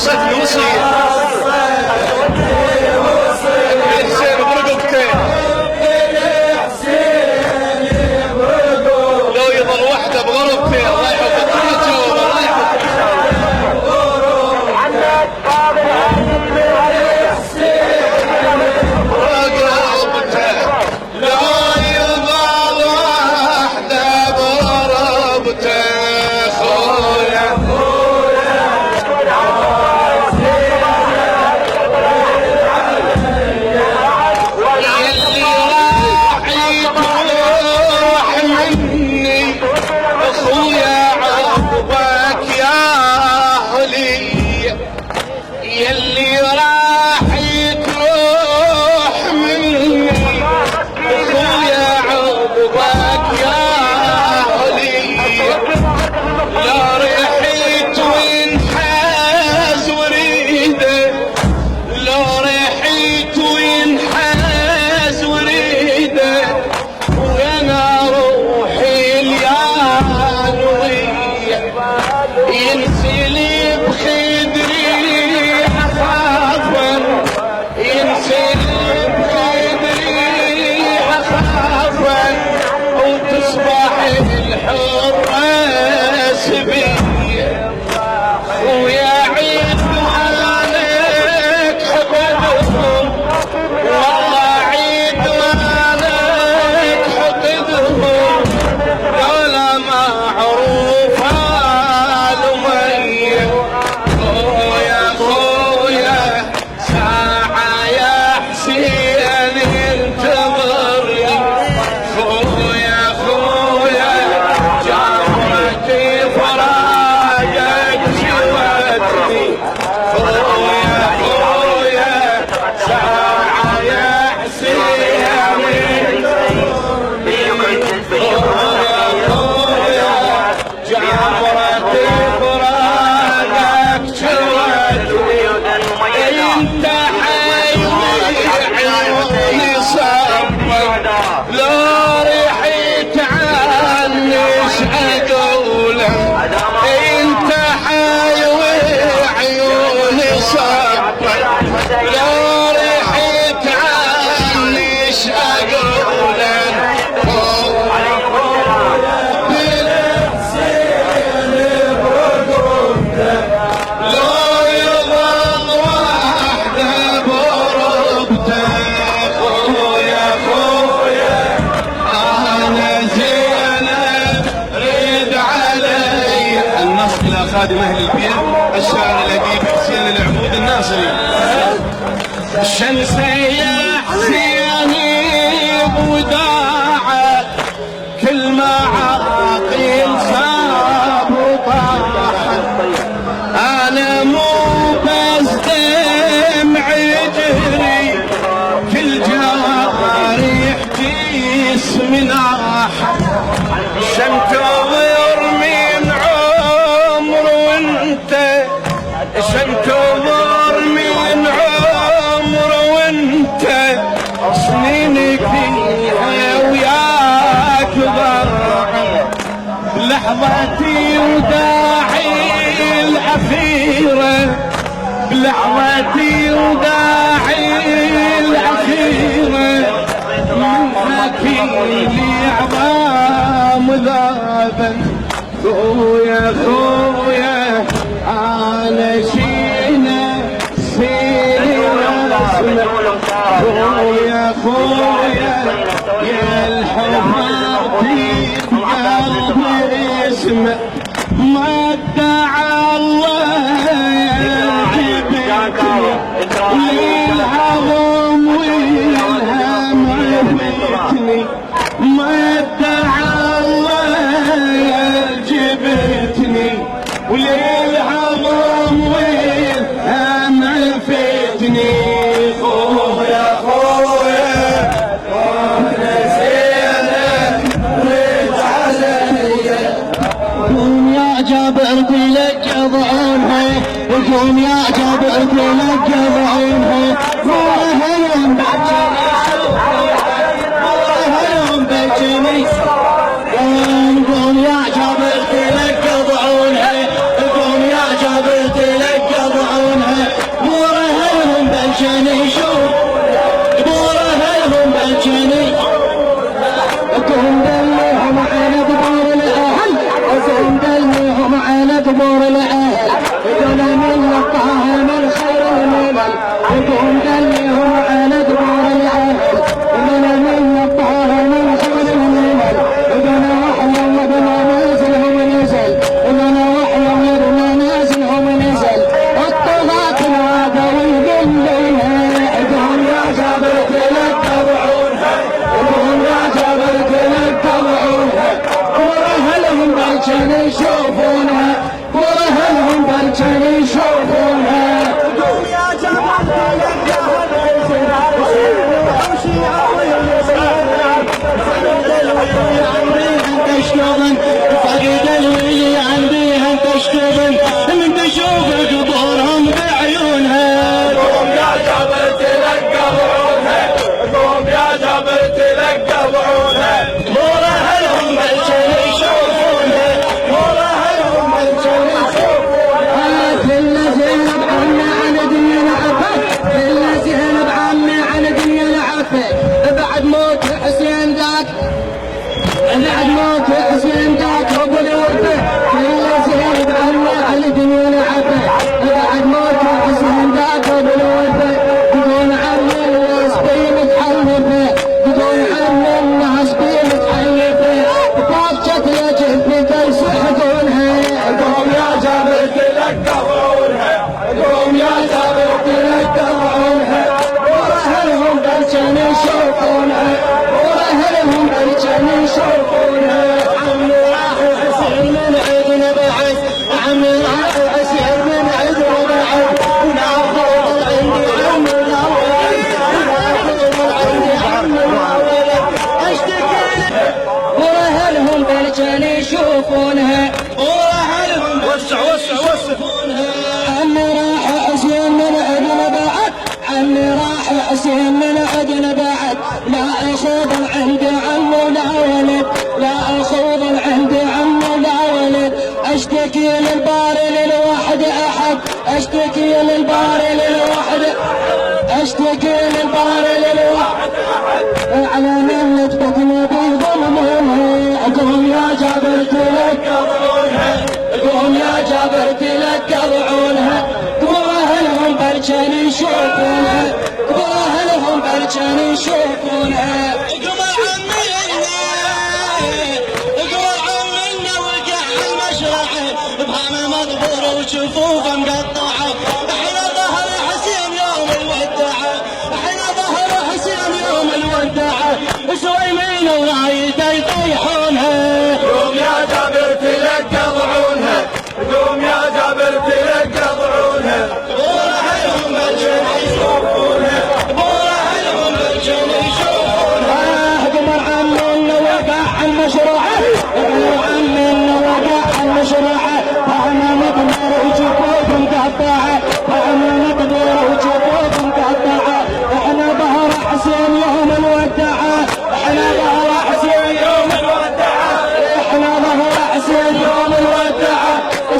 وصفني وصية حسين برقبته لو يظل وحده بغربته الله يحفظك يجاوب الله يحفظك برقبته لو يظل وحده بغربته خويا يلي راح تروح مني اخويا عقبك يا علي لا ريحت وينحاز وريده لو ريحت وينحاز وريده وانا روحي اليانويه ينسلي بخدري ينسلب خدري أخافا وتصبح الحراس بي ويا عيد مالك حقدهم والله عيد مالك حقدهم ولا معروف الأمية خويا خويا ساعة يا حسين انتظرني خويا خويا جمرتي فراقك شوتني خويا خويا ساعة يا حسين انتظرني خويا خويا جمرتي فراقك شوتني انت عيوني صبر لو رحت عني ايش اقوله انت عيوني صبر لو رحت عني ايش اقوله خادم اهل البيت الشاعر الاديب حسين العمود الناصري الشمس يا حسيني بوداعه كل ما عاقل صاب وطاحت انا مو بس دمع جهري كل جوارح جسمي ناحت شمتور من عمر وانت شمتور من عمر وانت سنينك فيها وياك ضاعت بلحظتي وداعي الاخيره بلحظتي وداعي الاخيره من حكيلي عظام ذابا خويا خويا انا شينا سيري ورسمه خويا خويا يا الحماتي بقلبي اسمه ما ادعى الله جبتني والهضم والهم عفتني ما ادعى الله جبتني وللهضم والهم عفتني خويا خويا وانا زينك رد عليا قوم يا جابر لك ضعونها قوم يا جابر لك ضعونها والله يوم بجني قوم يا جابر لك ضعونها قوم يا جابر لك ضعونها اشتكي للباري للوحدة، اشتكي للباري للوحدة على من تبقنا بظلمها. قوم يا جابر تلقضعونها، قوم يا جابر تلقضعونها. قبر اهلهم برجان يشوفونها، قبر اهلهم برجان يشوفونها. قبر عمنا وقع المشرعة بهامة مضبورة وشفوفه مقطعة. احنا ظهر حسين يوم الوداعة، احنا ظهر حسين يوم الوداعة. سويمين ورايده يطيحونها. قوم يا جابر تلقضعونها، قوم يا جابر تلقضعونها. قبور اهلهم برجان يشوفونها، قبور اهلهم برجان يشوفونها. قمر عمنا وقع المشرعة، قمر عمنا وقع المشرعة. فانا مقدر وجفوف مقطعة، فانا مقدر وجفوف مقطعة. احنا ظهر حسين يوم الوداعة، احنا ظهر حسين يوم الوداعة، احنا ظهر حسين يوم الوداعة.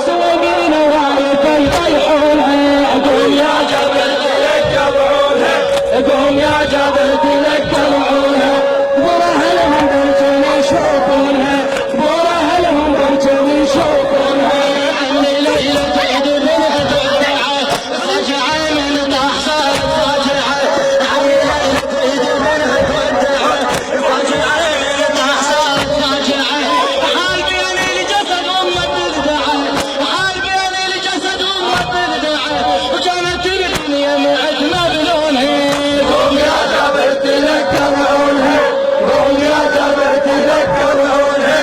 سوقينا ورايته يطيحونها. قوم يا جبل تلقضعونها، قوم يا جبل تلقضعونها. قبور اهلهم برجان يشوفونها، قبور اهلهم برجان يشوفونها. عمي ليلى تعيد منها تودعها، فاجعة من طاح صارت فاجعة. عمي ليلى تعيد منها تودعها، فاجعة من طاح صارت فاجعة. حال بين الجسد تدعى، حال بين الجسد تدعى. وكانت الدنيا معد مبلونها. قوم يا جابر تلقضعونها، قوم يا جابر تلقضعونها.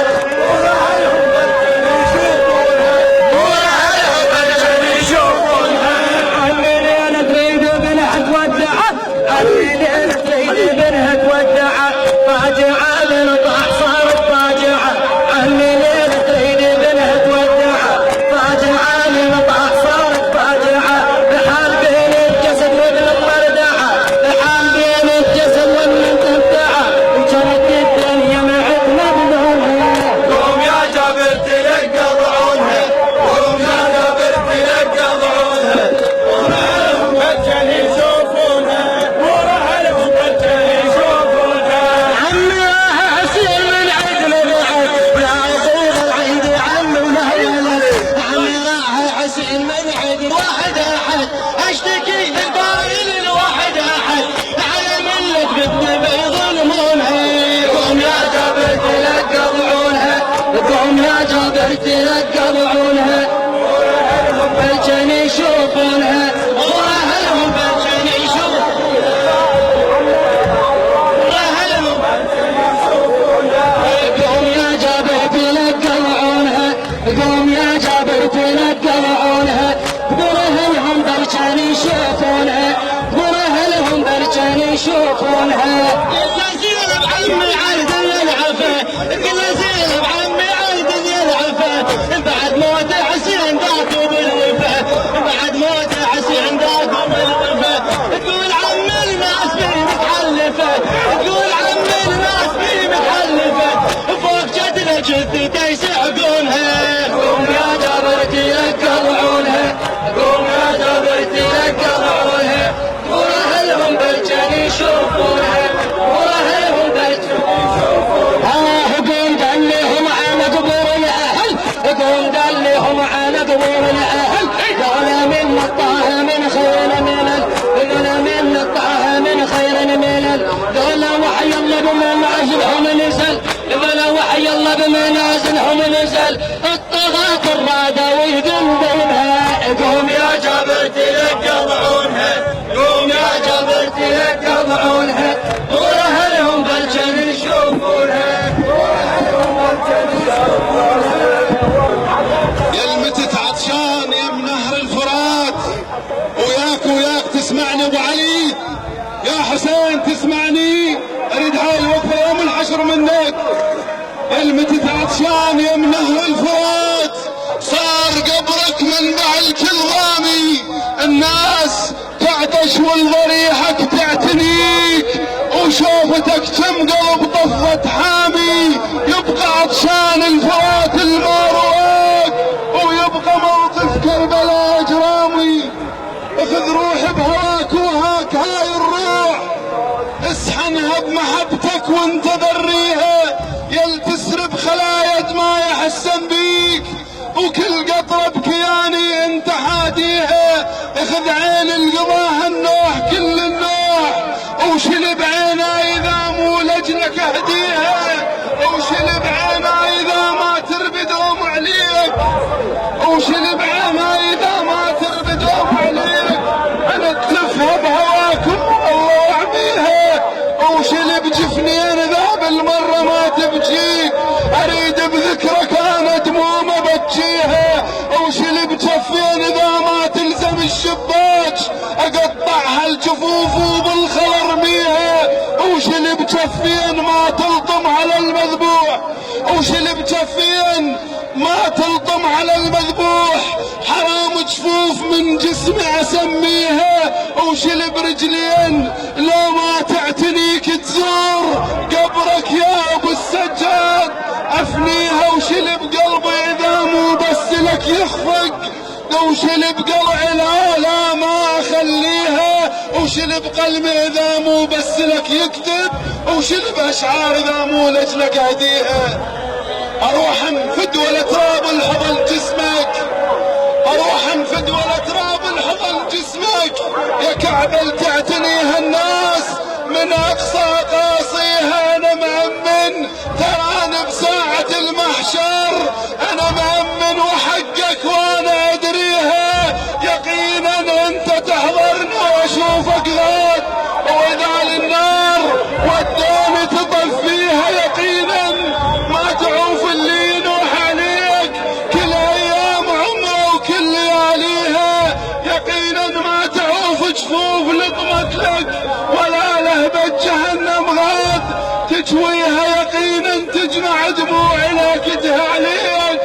قبور اهلهم برجان يشوفونها. عمي ليلى تريد بنها تودعه، عمي ليلى تريد بنها تودعه. فاجعة من طاح صارت فاجعة، عمي ليلى تريد بنها تودعه. فاجعة من طاح صارت فاجعة. الحال بين الجسد والمردعة، الحال بين الجسد والمردعة. وكانت الدنيا معد مبلولها. قوم يا جابر تلقضعونها، قوم يا جابر تلقضعونها. قبور اهلهم برجان يشوفونها، قبور اهلهم برجان يشوفونها. عمي راح حسين من عيد لبعد، يا اخوي العيد عمي وله ولد. عمي راح حسين من عيد واحد احد، اشتكي الباري للواحد احد على ملة بالدبي يظلمونها. قوم يا جابر تلقضعونها، قوم يا جابر تلقضعونها. برجان يشوفونها، واهلهم برجان يشوفونها، واهلهم. قوم يا جابر تلقضعونها، قوم يا جابر تلقضعونها. قبور اهلهم برجان يشوفونها، قبور اهلهم برجان يشوفونها. قلنا زينب عمي عايد يلعفه، قلنا زينب عمي عايد يلعفه. بعد موت حسين ذاك بالوفا، بعد موت حسين ذاك بالوفا. تقول عم الناس بيه متحلفه، تقول عم الناس بيه متحلفه. فوق جدنا جثته يسحقونها. قوم يا جابر تلقضعونها، قوم يا جابر تلقضعونها. قبور اهلهم برجان يشوفونها، قبور اهلهم برجان يشوفونها. قوم دلهم على قبور الاهل، قوم دلهم على قبور الاهل. قال من الطه من خير ملل، قال من الطه من خير ملل. قال وحي الله بمنازلهم نزل، قال وحي الله بمنازلهم نزل. الطغاة الرادة ويذنبونها. قوم يا جابر تلقضعونها، قوم يا جابر تلقضعونها. قبور اهلهم برجان يشوفونها، قبور اهلهم برجان يشوفونها. يا المتت عطشان يا من نهر الفرات، وياك تسمعني ابو علي، يا حسين تسمعني، اريد هاي الوقفه يوم الحشر منك. يا المتت عطشان يا من نهر الفرات، صار قبرك منبع الكلغامي. الناس تعطش والضريحك تعتنيك، وشوفتك كم قلب طفت حامي. يبقى عطشان الفرات الماروات، ويبقى موقف كربلاء اجرامي. ياخذ روح بهواك وهاك هاي الروح اسحنها بمحبتك وانت ذريها، يل تسرب خلايا دماء حسن بيك وكل قطرة بكياني انت حاديها. اخذ عين القضاء النوح كل النوح وشل بعينها اذا مو لجلك اهديها، وشل بعينها اذا ما تربدهم عليك، وشل بعينها اذا ما تربدهم عليك. انا تلفها بهواك ومطلع بيها، وشل بجفنين اذا بالمرة ما تبجيك، اريد بذكرك انا دموم ابجيها، وشل بجفين اذا ما تلزم الشباك اقطعها الجفوف وبالخل ارميها، وشل بجفين ما تلطم على المذبوح، وشل بجفين ما تلطم على المذبوح، حرام جفوف من جسمي اسميها، وشل برجلين لو ما تعتنيك تزور قبرك يا ابو السجاد افنيها، وشل بقلبي اذا مو بس لك يخفق، وشل بقلعي لا ما اخليها، وشل بقلبي اذا مو بس لك يكتب، وشل باشعار اذا مو لجلك اهديها. اروح انفد ولا تراب الحضن جسمك، اروح انفد ولا تراب الحضن جسمك، يا كعبة تعتنيها الناس من اقصى قاصيها. انا مأمن تراني بساعة المحشر، انا مأمن وحقك وانا ادريها، يقينا انت تحضرني واشوفك غاد، واذا للنار ودوني تطف فيها يقينا ما تعوف اللي ينوح عليك، كل ايام عمره وكل لياليها يقينا ما تعوف جفوف لطمت لك، ولا لهبة جهنم غاد تجويها، يقينا تجمع دموع لكتها عليك،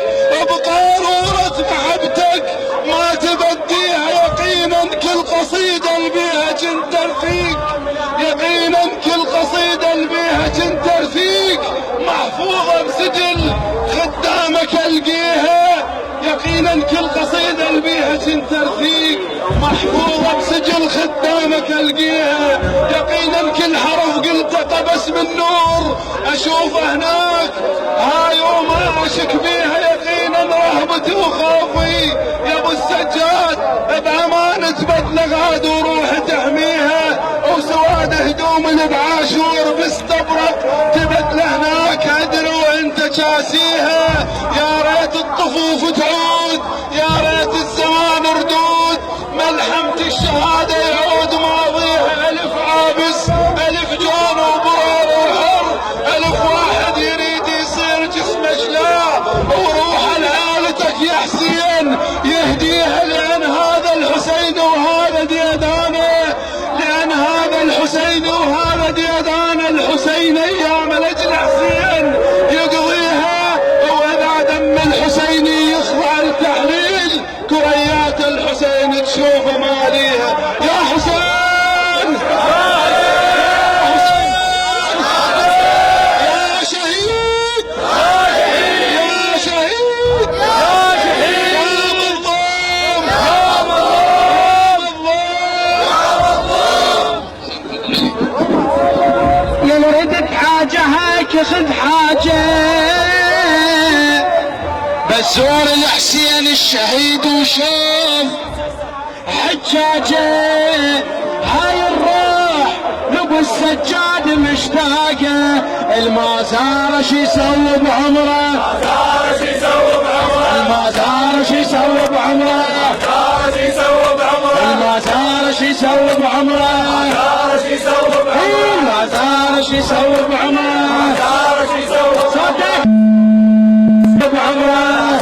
بقارورة محبتك ما تبديها، يقينا كل قصيدة البيها جنت رفيق، يقينا كل قصيدة البيها جنت رفيق، محفوظة بسجل خدامك القيها، يقينا كل قصيدة البيها جنت رفيق، محفوظة بسجل خدامك القيها، يقينا كل حرف قلته قبس من نور اشوفه هناك، هاي وما اشك بيها، يقينا رهبتي وخوفي يا ابو السجاد بامانة بدل غاد وروح تحميها، وسواد هدوم بعاشور بستبرق تبدل هناك ادري وانت جاسيها، يا ريت الطفوف تعود، يا ريت الزمان ردود، ملحمة الشهادة يعود ماضيها، الف عابس الف جون وبرار وحر، الف واحد يريد يصير جسمه شلاع، وروح لعائلتك يا حسين يهديها، لان هذا الحسين وهذا ديدانه، لان هذا الحسين وهذا ديدانه، الحسين ايام لاجل حسين يقضيها، واذا دم الحسيني يخضع التحليل كريات الحسين تشوف ماليها، يا حسين يا شهيد يا شهيد يا مظلوم يا مظلوم، يا ردت حاجة هاك خذ حاجة، بس زور الحسين الشهيد وشوف حجاجة، هاي الروح لابو السجاد مشتاقة، المازار شي يسوي بعمره، المازار شي يسوي بعمره، المازار شي يسوي بعمره، المازار شي يسوي بعمره، صدق بعمره،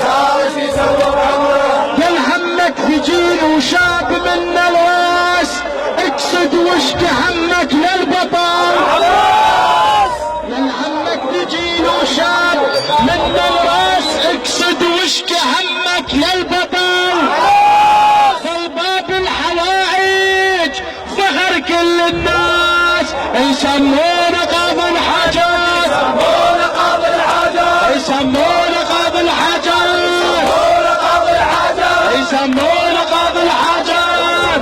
قال همك تجيل وشاب من الراس، اقصد وشك همك للبطل، من همك تجيل وشاب من الراس، اقصد وشك همك للبطل، فالباب الحوائج فخر كل الناس، يسمونه قاضي الحاجات، يسمونه قاضي الحاجات، يسمونه قاضي الحاجات،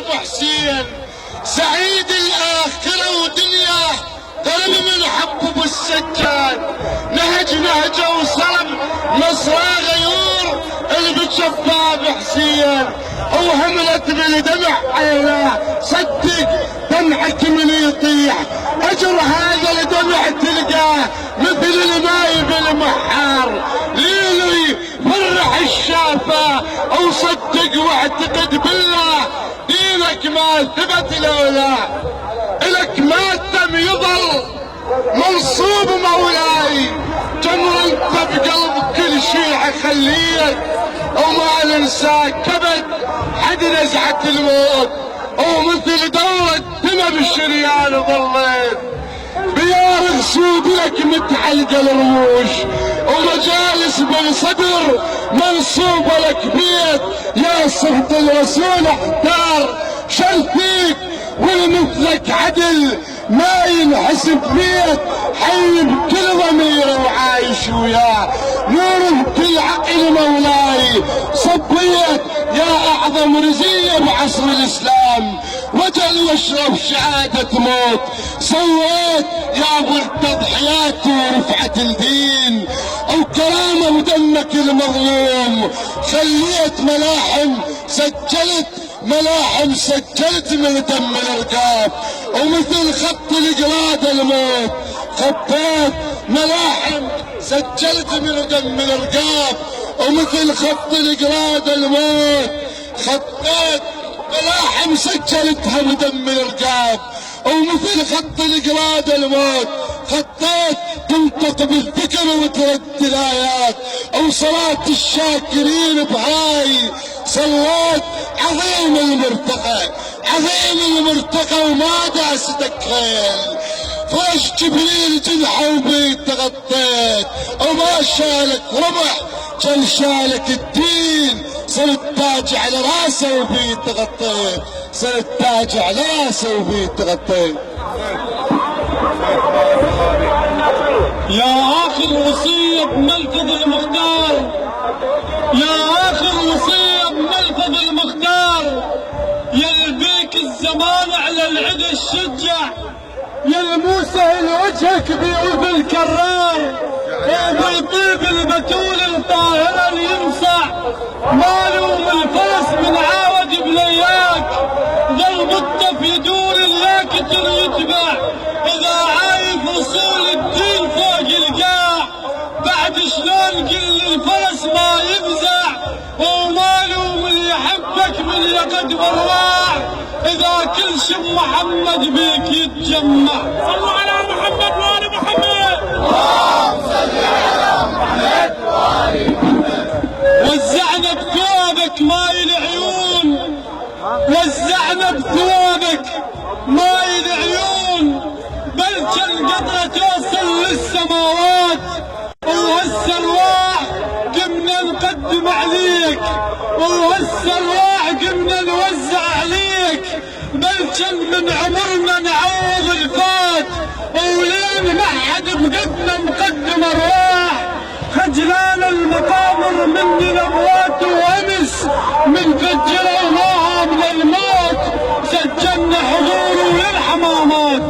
ابو حسين سعيد الاخره ودنياه قرب من حب ابو السجاد نهج نهجه وصلب مصرى غيور اللي بتشباب حسين وهملت بالدمع عيناه صدق دمعك من يطيح اجر هذا الدمع تلقاه مثل الماي بالمحار ليلي فرح الشافة وصدق واعتقد بالله دينك ما ثبت لولا الك ما تم يظل منصوب مولاي جمر انت بقلب كل شيعة خليك وما ننساك كبد حد نزعة الموت ومثل دورة دم بالشريان ظليت بيار سود لك متعلقة الرموش ومجالس بالصدر منصوبة لك بيت يا صفت الرسول احتار شل فيك والمثلك عدل ما ينحسب بيت حي بكل ضميره وعايش وياه نور بكل عقل مولاي صبيت يا اعظم رزية بعصر الاسلام وجل واشرب شهادة موت سويت يا ابو التضحيات ورفعة الدين وكرامة ودمك المظلوم خليت ملاحم سجلت ملاحم سجلت من دم الرقاب ومثل خط الجراد الموت خطيت ملاحم سجلت من دم الرقاب ومثل خط الجراد الموت خطيت ملاحم سجلتها بدم الرقاب ومثل خط الجراد الموت خطيت تنطق بالذكر وترد الايات وصلاة الشاكرين بهاي صليت عظيم المرتقى عظيم المرتقى وما داستك خيل فوش جبريل جنحه وبيت تغطيت وما شالك ربع جل شالك الدين صرت تاج على راسه وبيت تغطيت صرت تاج على راسه وبيت تغطيت يا آخر وصية بملفظ المختار يا آخر وصية بملفظ المختار يلبيك الزمان على العدا الشجع يلموسه لوجهك بيوب الكرار وبيطيب البتول الطاهرة اليمسع مالوم الفرس من عاود بلياك ضرب الطف يدور اللاكتر يتبع اذا عايف وصول الدين فوق القاع بعد شلون قل الفرس ما يفزع ومالوم اللي يحبك من يقد براع اذا كل شم محمد بيك يتجمع صلوا على محمد وآل محمد اللهم صل على محمد وآل محمد وزعنا بثوابك ماي العيون وزعنا بثوابك ماي العيون بلش القطرة توصل للسماوات وهالسرواح قمنا نقدم عليك وهالسرواح قمنا نوزع عليك بلشن من عمرنا نعوض الفات ولين ما حد بقدنا مقدم ارواح خجلان المقامر من الاموات وامس من فجرناها من الموت سجلنا حضور للحمامات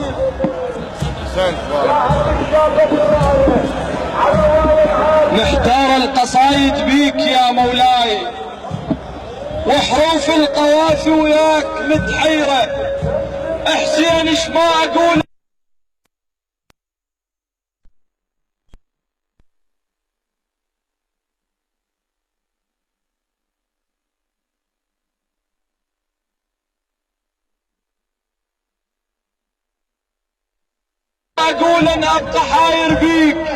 محتار القصايد بيك يا مولاي وحروف القوافي وياك متحيرة حسين ايش ما اقول اقول انا ابقى حاير بيك